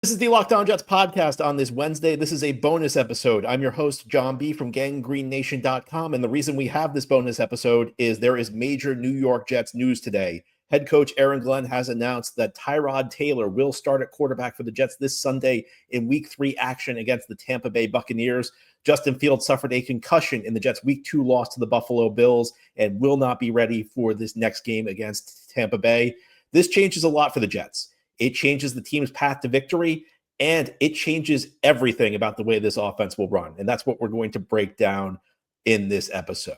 This is the Locked On Jets podcast on this Wednesday. This is a bonus episode. I'm your host, John B. from GangGreenNation.com. And the reason we have this bonus episode is there is major New York Jets news today. Head coach Aaron Glenn has announced that Tyrod Taylor will start at quarterback for the Jets this Sunday in Week 3 action against the Tampa Bay Buccaneers. Justin Fields suffered a concussion in the Jets' Week 2 loss to the Buffalo Bills and will not be ready for this next game against Tampa Bay. This changes a lot for the Jets. It changes the team's path to victory, and it changes everything about the way this offense will run. And that's what we're going to break down in this episode.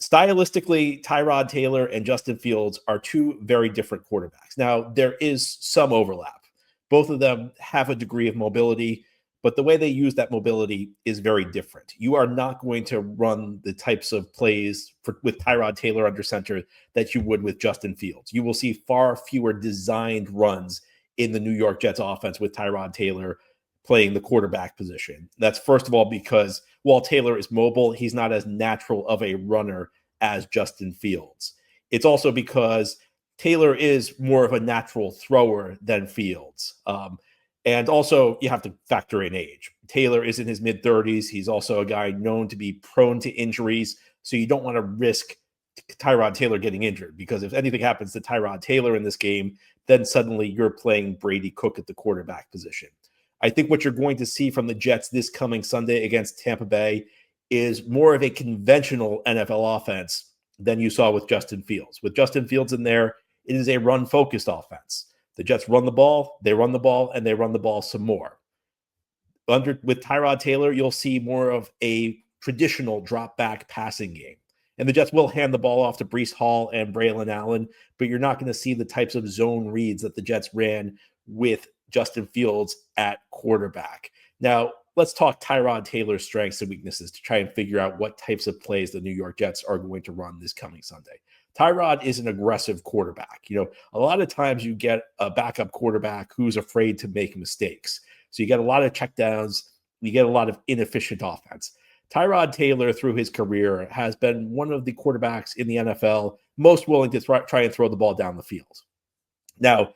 Stylistically, Tyrod Taylor and Justin Fields are two very different quarterbacks. Now, there is some overlap. Both of them have a degree of mobility, but the way they use that mobility is very different. You are not going to run the types of plays with Tyrod Taylor under center that you would with Justin Fields. You will see far fewer designed runs in the New York Jets offense with Tyrod Taylor playing the quarterback position. That's first of all because while Taylor is mobile, he's not as natural of a runner as Justin Fields. It's also because Taylor is more of a natural thrower than Fields. And also, you have to factor in age. Taylor is in his mid-30s. He's also a guy known to be prone to injuries, so you don't want to risk Tyrod Taylor getting injured, because if anything happens to Tyrod Taylor in this game, then suddenly you're playing Brady Cook at the quarterback position. I think what you're going to see from the Jets this coming Sunday against Tampa Bay is more of a conventional NFL offense than you saw with Justin Fields. With Justin Fields in there, it is a run-focused offense. The Jets run the ball, and they run the ball some more. With Tyrod Taylor, you'll see more of a traditional drop-back passing game. And the Jets will hand the ball off to Breece Hall and Braylon Allen, but you're not going to see the types of zone reads that the Jets ran with Justin Fields at quarterback. Now, let's talk Tyrod Taylor's strengths and weaknesses to try and figure out what types of plays the New York Jets are going to run this coming Sunday. Tyrod is an aggressive quarterback. A lot of times you get a backup quarterback who's afraid to make mistakes. So you get a lot of checkdowns. You get a lot of inefficient offense. Tyrod Taylor, through his career, has been one of the quarterbacks in the NFL most willing to try and throw the ball down the field. Now,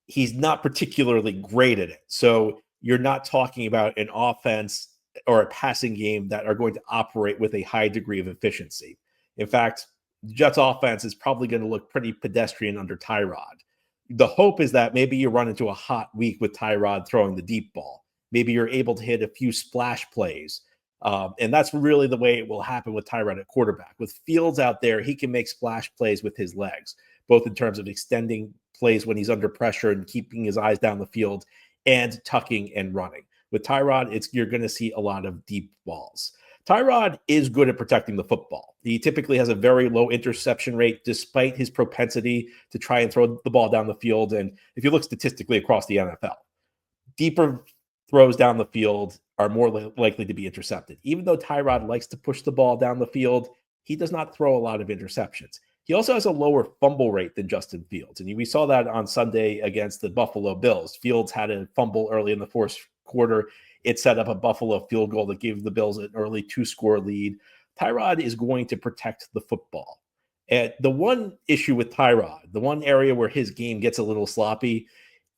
he's not particularly great at it. So you're not talking about an offense or a passing game that are going to operate with a high degree of efficiency. In fact, the Jets offense is probably going to look pretty pedestrian under Tyrod. The hope is that maybe you run into a hot week with Tyrod throwing the deep ball. Maybe you're able to hit a few splash plays. And that's really the way it will happen with Tyrod at quarterback. With Fields out there, he can make splash plays with his legs, both in terms of extending plays when he's under pressure and keeping his eyes down the field and tucking and running. With Tyrod, you're going to see a lot of deep balls. Tyrod is good at protecting the football. He typically has a very low interception rate despite his propensity to try and throw the ball down the field. And if you look statistically across the NFL, deeper throws down the field are more likely to be intercepted. Even though Tyrod likes to push the ball down the field, he does not throw a lot of interceptions. He also has a lower fumble rate than Justin Fields. And we saw that on Sunday against the Buffalo Bills. Fields had a fumble early in the fourth quarter. It set up a Buffalo field goal that gave the Bills an early 2-score lead. Tyrod is going to protect the football. And the one issue with Tyrod, the one area where his game gets a little sloppy,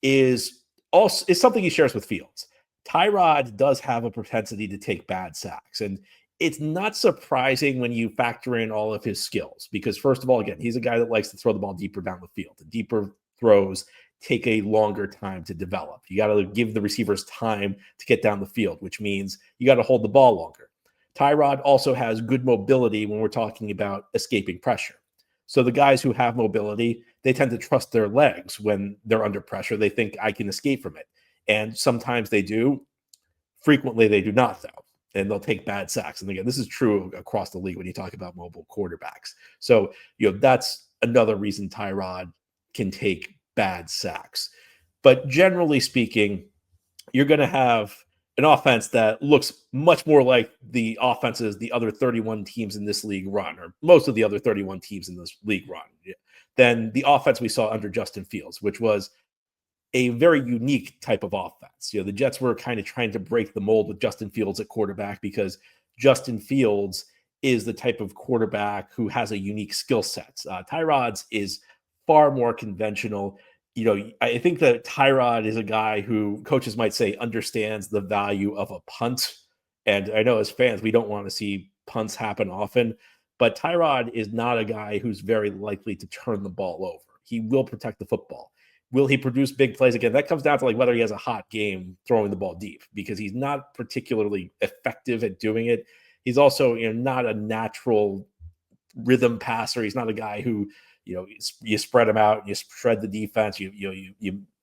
is something he shares with Fields. Tyrod does have a propensity to take bad sacks. And it's not surprising when you factor in all of his skills, because first of all, again, he's a guy that likes to throw the ball deeper down the field. The deeper throws take a longer time to develop. You got to give the receivers time to get down the field, which means you got to hold the ball longer. Tyrod also has good mobility when we're talking about escaping pressure. So the guys who have mobility, they tend to trust their legs when they're under pressure. They think I can escape from it. And sometimes they do. Frequently they do not, though. And they'll take bad sacks. And again, this is true across the league when you talk about mobile quarterbacks. So, that's another reason Tyrod can take bad sacks. But generally speaking, you're going to have an offense that looks much more like the offenses the other 31 teams in this league run, or most of the other 31 teams in this league run, than the offense we saw under Justin Fields, which was a very unique type of offense. The Jets were kind of trying to break the mold with Justin Fields at quarterback, because Justin Fields is the type of quarterback who has a unique skill set. Tyrod's is far more conventional. I think that Tyrod is a guy who coaches might say understands the value of a punt. And I know as fans, we don't want to see punts happen often, but Tyrod is not a guy who's very likely to turn the ball over. He will protect the football. Will he produce big plays again? That comes down to like whether he has a hot game throwing the ball deep because he's not particularly effective at doing it. He's also, not a natural rhythm passer. He's not a guy who, you spread him out, you spread the defense, you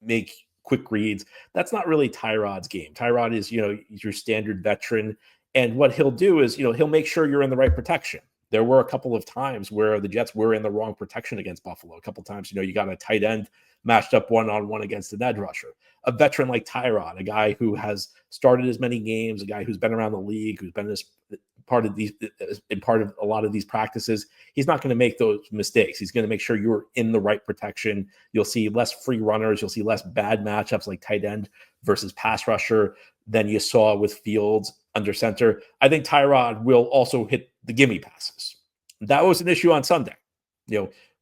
make quick reads. That's not really Tyrod's game. Tyrod is, your standard veteran. And what he'll do is, he'll make sure you're in the right protection. There were a couple of times where the Jets were in the wrong protection against Buffalo. A couple of times, you got a tight end matched up one-on-one against an edge rusher. A veteran like Tyrod, a guy who has started as many games, a guy who's been around the league, who's been part of a lot of these practices, he's not going to make those mistakes. He's going to make sure you're in the right protection. You'll see less free runners. You'll see less bad matchups like tight end versus pass rusher than you saw with Fields under center. I think Tyrod will also hit the gimme passes. That was an issue on Sunday.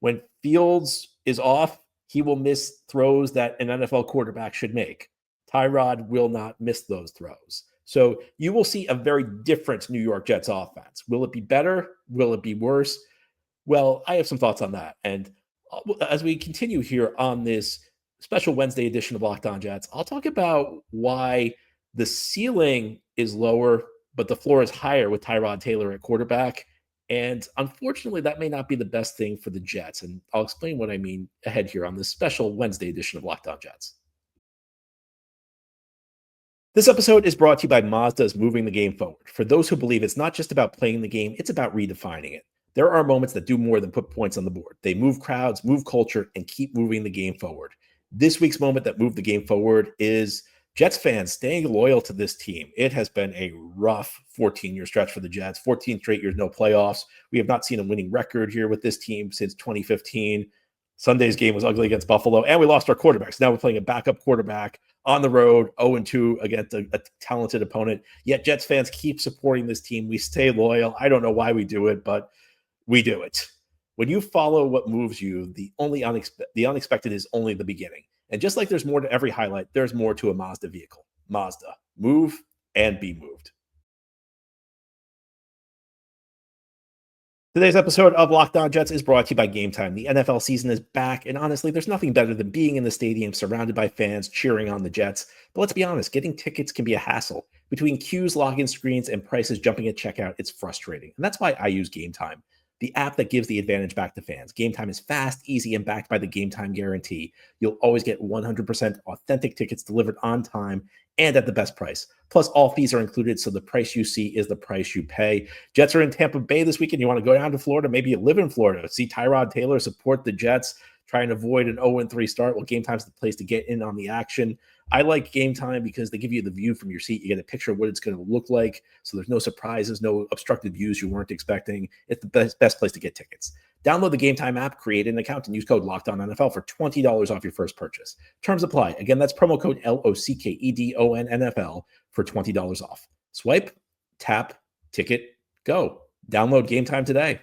When Fields is off, he will miss throws that an NFL quarterback should make. Tyrod will not miss those throws. So you will see a very different New York Jets offense. Will it be better? Will it be worse? Well, I have some thoughts on that. And as we continue here on this special Wednesday edition of Locked On Jets, I'll talk about why the ceiling is lower, but the floor is higher with Tyrod Taylor at quarterback. And unfortunately, that may not be the best thing for the Jets. And I'll explain what I mean ahead here on this special Wednesday edition of Locked On Jets. This episode is brought to you by Mazda's Moving the Game Forward. For those who believe it's not just about playing the game, it's about redefining it. There are moments that do more than put points on the board. They move crowds, move culture, and keep moving the game forward. This week's moment that moved the game forward is Jets fans staying loyal to this team. It has been a rough 14-year stretch for the Jets. 14 straight years, no playoffs. We have not seen a winning record here with this team since 2015. Sunday's game was ugly against Buffalo, and we lost our quarterbacks. Now we're playing a backup quarterback on the road, 0-2 against a talented opponent. Yet Jets fans keep supporting this team. We stay loyal. I don't know why we do it, but we do it. When you follow what moves you, the unexpected is only the beginning. And just like there's more to every highlight, there's more to a Mazda vehicle. Mazda, move and be moved. Today's episode of Locked On Jets is brought to you by Game Time. The NFL season is back, and honestly, there's nothing better than being in the stadium surrounded by fans cheering on the Jets. But let's be honest, getting tickets can be a hassle. Between queues, login screens, and prices jumping at checkout, it's frustrating. And that's why I use Game Time, the app that gives the advantage back to fans. Game Time is fast, easy, and backed by the Game Time guarantee. You'll always get 100% authentic tickets delivered on time and at the best price. Plus, all fees are included, so the price you see is the price you pay. Jets are in Tampa Bay this weekend. You want to go down to Florida? Maybe you live in Florida. See Tyrod Taylor, support the Jets, try and avoid an 0-3 start. Well, Game Time's the place to get in on the action. I like Game Time because they give you the view from your seat. You get a picture of what it's going to look like, so there's no surprises, no obstructed views you weren't expecting. It's the best place to get tickets. Download the Game Time app, create an account, and use code LOCKEDONNFL for $20 off your first purchase. Terms apply. Again, that's promo code LOCKEDONNFL for $20 off. Swipe, tap, ticket, go. Download Game Time today.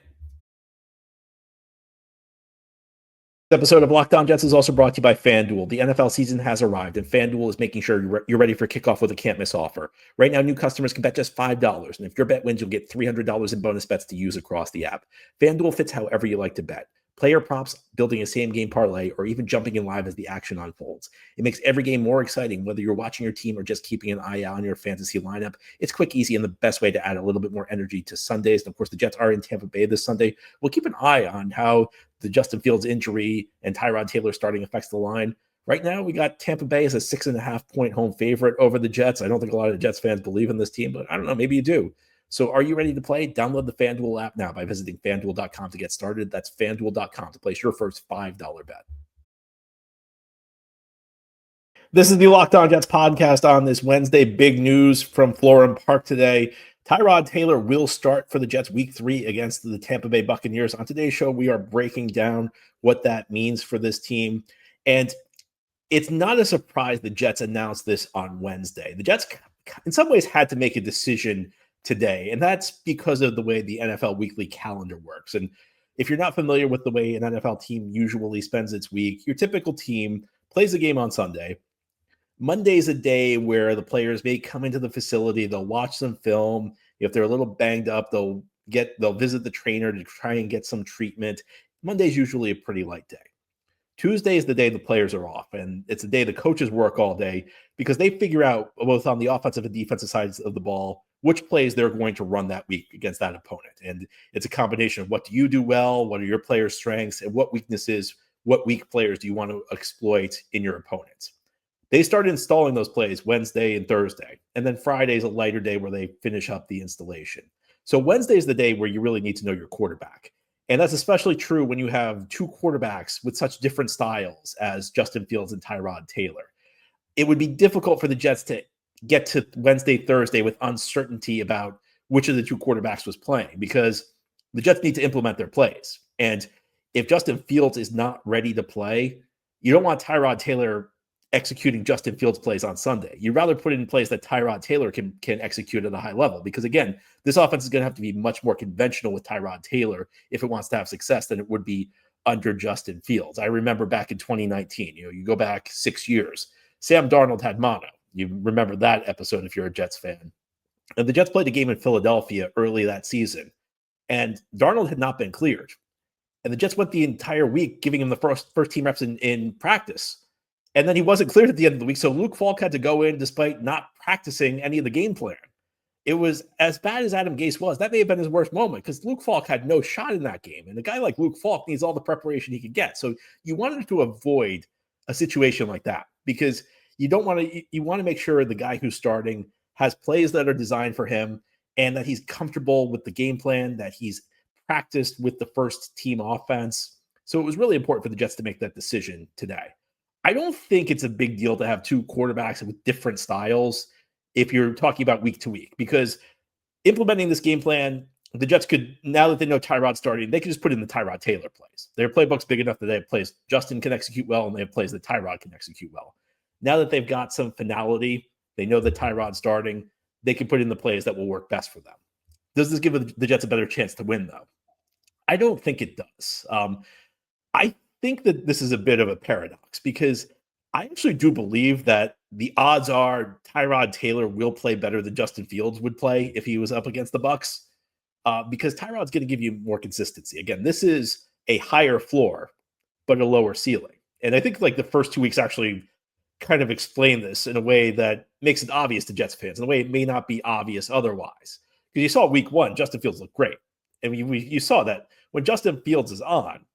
This episode of Locked On Jets is also brought to you by FanDuel. The NFL season has arrived, and FanDuel is making sure you're ready for kickoff with a can't-miss offer. Right now, new customers can bet just $5, and if your bet wins, you'll get $300 in bonus bets to use across the app. FanDuel fits however you like to bet. Player props, building a same-game parlay, or even jumping in live as the action unfolds. It makes every game more exciting, whether you're watching your team or just keeping an eye out on your fantasy lineup. It's quick, easy, and the best way to add a little bit more energy to Sundays. And of course, the Jets are in Tampa Bay this Sunday. We'll keep an eye on how the Justin Fields injury and Tyrod Taylor starting affects the line. Right now, we got Tampa Bay as a 6.5-point home favorite over the Jets. I don't think a lot of Jets fans believe in this team, but I don't know, maybe you do. So are you ready to play? Download the FanDuel app now by visiting FanDuel.com to get started. That's FanDuel.com to place your first $5 bet. This is the Locked On Jets podcast on this Wednesday. Big news from Florham Park today. Tyrod Taylor will start for the Jets week 3 against the Tampa Bay Buccaneers. On today's show, we are breaking down what that means for this team. And it's not a surprise the Jets announced this on Wednesday. The Jets, in some ways, had to make a decision today, and that's because of the way the NFL weekly calendar works. And if you're not familiar with the way an NFL team usually spends its week, your typical team plays the game on Sunday. Monday's a day where the players may come into the facility, they'll watch some film. If they're a little banged up, they'll visit the trainer to try and get some treatment. Monday's usually a pretty light day. Tuesday is the day the players are off, and it's the day the coaches work all day because they figure out, both on the offensive and defensive sides of the ball, which plays they're going to run that week against that opponent. And it's a combination of what do you do well, what are your players' strengths, and what weaknesses, what weak players do you want to exploit in your opponents. They started installing those plays Wednesday and Thursday, and then Friday is a lighter day where they finish up the installation. So Wednesday is the day where you really need to know your quarterback. And that's especially true when you have two quarterbacks with such different styles as Justin Fields and Tyrod Taylor. It would be difficult for the Jets to get to Wednesday, Thursday with uncertainty about which of the two quarterbacks was playing, because the Jets need to implement their plays. And if Justin Fields is not ready to play, you don't want Tyrod Taylor executing Justin Fields plays on Sunday. You'd rather put it in place that Tyrod Taylor can execute at a high level, because again, this offense is going to have to be much more conventional with Tyrod Taylor if it wants to have success than it would be under Justin Fields. I remember back in 2019, you go back 6 years, Sam Darnold had mono. You remember that episode if you're a Jets fan. And the Jets played a game in Philadelphia early that season, and Darnold had not been cleared. And the Jets went the entire week giving him the first team reps in practice. And then he wasn't cleared at the end of the week. So Luke Falk had to go in despite not practicing any of the game plan. It was as bad as Adam Gase was. That may have been his worst moment, because Luke Falk had no shot in that game. And a guy like Luke Falk needs all the preparation he could get. So you wanted to avoid a situation like that, because you want to make sure the guy who's starting has plays that are designed for him and that he's comfortable with the game plan, that he's practiced with the first team offense. So it was really important for the Jets to make that decision today. I don't think it's a big deal to have two quarterbacks with different styles if you're talking about week to week, because implementing this game plan, the Jets could, now that they know Tyrod's starting, they could just put in the Tyrod Taylor plays. Their playbook's big enough that they have plays Justin can execute well, and they have plays that Tyrod can execute well. Now that they've got some finality, they know that Tyrod's starting, they can put in the plays that will work best for them. Does this give the Jets a better chance to win, though? I don't think it does. I think that this is a bit of a paradox, because I actually do believe that the odds are Tyrod Taylor will play better than Justin Fields would play if he was up against the Bucs, because Tyrod's going to give you more consistency. Again, this is a higher floor, but a lower ceiling. And I think like the first 2 weeks actually kind of explain this in a way that makes it obvious to Jets fans, in a way it may not be obvious otherwise. Because you saw week one, Justin Fields looked great. I mean, you saw that when Justin Fields is on,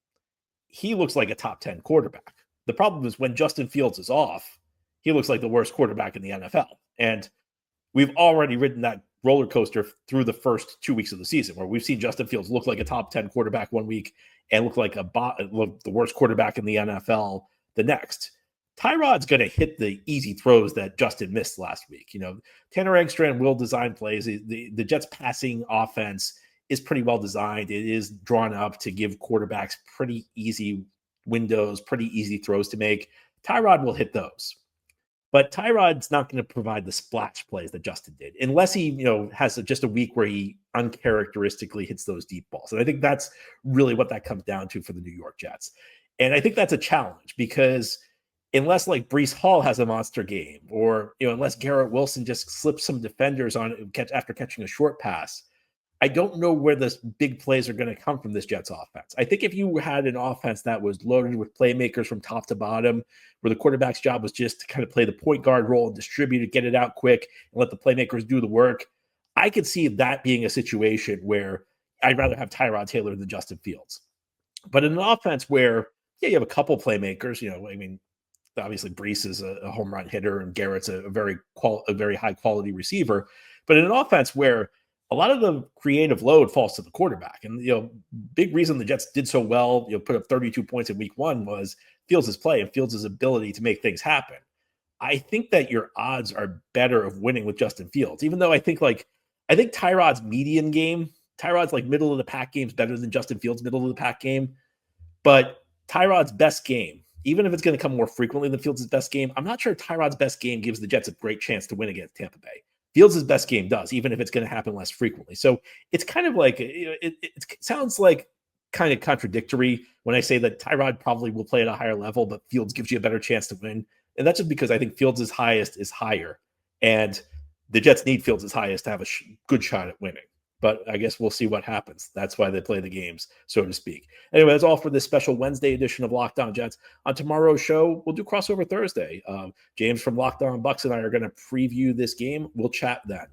he looks like a top 10 quarterback. The problem is when Justin Fields is off, he looks like the worst quarterback in the NFL. And we've already ridden that roller coaster through the first 2 weeks of the season, where we've seen Justin Fields look like a top 10 quarterback one week and look like the worst quarterback in the NFL the next. Tyrod's going to hit the easy throws that Justin missed last week. Tanner Engstrand will design plays. The Jets passing offense is pretty well designed. It is drawn up to give quarterbacks pretty easy windows, pretty easy throws to make. Tyrod will hit those. But Tyrod's not going to provide the splash plays that Justin did, unless he, has just a week where he uncharacteristically hits those deep balls. And I think that's really what that comes down to for the New York Jets. And I think that's a challenge, because unless like Breece Hall has a monster game, or unless Garrett Wilson just slips some defenders on after catching a short pass, I don't know where the big plays are going to come from this Jets offense. I think if you had an offense that was loaded with playmakers from top to bottom, where the quarterback's job was just to kind of play the point guard role and distribute it, get it out quick, and let the playmakers do the work, I could see that being a situation where I'd rather have Tyrod Taylor than Justin Fields. But in an offense where, you have a couple playmakers, obviously Breece is a home run hitter and Garrett's a very high quality receiver. But in an offense where a lot of the creative load falls to the quarterback, and big reason the Jets did so well, put up 32 points in week one, was Fields' play and Fields' ability to make things happen. I think that your odds are better of winning with Justin Fields, even though I think Tyrod's median game, Tyrod's like middle of the pack game, is better than Justin Fields' middle of the pack game. But Tyrod's best game, even if it's going to come more frequently than Fields' best game, I'm not sure Tyrod's best game gives the Jets a great chance to win against Tampa Bay. Fields' best game does, even if it's going to happen less frequently. So it's kind of like, it sounds like kind of contradictory when I say that Tyrod probably will play at a higher level, but Fields gives you a better chance to win. And that's just because I think Fields' highest is higher. And the Jets need Fields' highest to have a good shot at winning. But I guess we'll see what happens. That's why they play the games, so to speak. Anyway, that's all for this special Wednesday edition of Locked On Jets. On tomorrow's show, we'll do crossover Thursday. James from Locked On Bucks and I are going to preview this game. We'll chat then.